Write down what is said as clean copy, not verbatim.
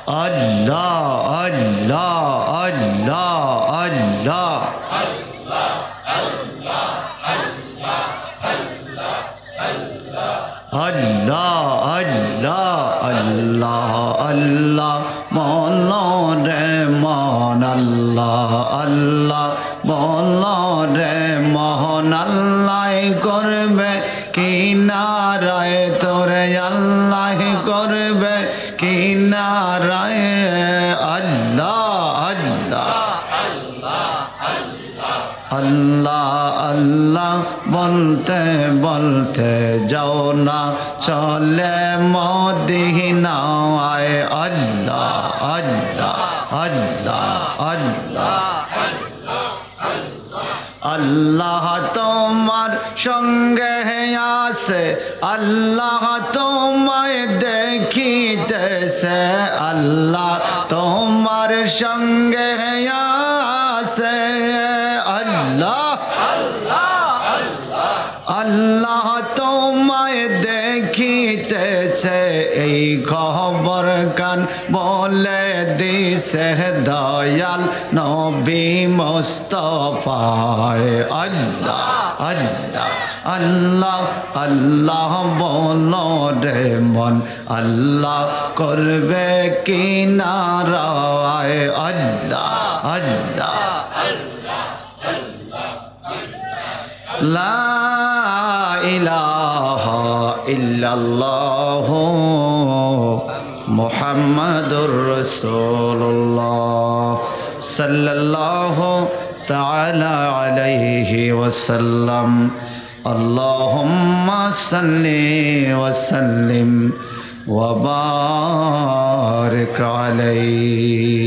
আল্লাহ আল্লাহ আল্লাহ আল্লাহ আল্লাহ আল্লাহ আল্লাহ আল্লাহ মন রে মন আল্লাহ আল্লাহ মন রে মন আল্লাহ করবে কিনারায় তোরে আল্লাহ করবে কিনারায় আল্লাহ আল্লাহ আল্লাহ আল্লাহ বলতে বলতে যাও না চলে মদিনায় আল্লাহ আল্লাহ আল্লাহ আল্লাহ আল্লাহ তোমার সঙ্গে আছে আল্লাহ তোমায় দেখিতেছে আল্লাহ তোমার সঙ্গে আছে আল্লাহ আল্লাহ তোমায় দেখিতেছে এই খবর কান বলে দিছে দয়াল নবী মুস্তাফায় আল্লাহ আল্লাহ আল্লাহ আল্লাহ বলো রে মন আল্লাহ করবে কিনারায় আল্লাহ আল্লাহ লা ইলাহা ইল্লাল্লাহ মুহাম্মাদুর রাসূলুল্লাহ সাল্লাল্লাহু তাআলা আলাইহি ওয়াসাল্লাম আল্লাহুম্মা সাল্লি ওয়া সাল্লিম ওয়া বারিক আলাইহি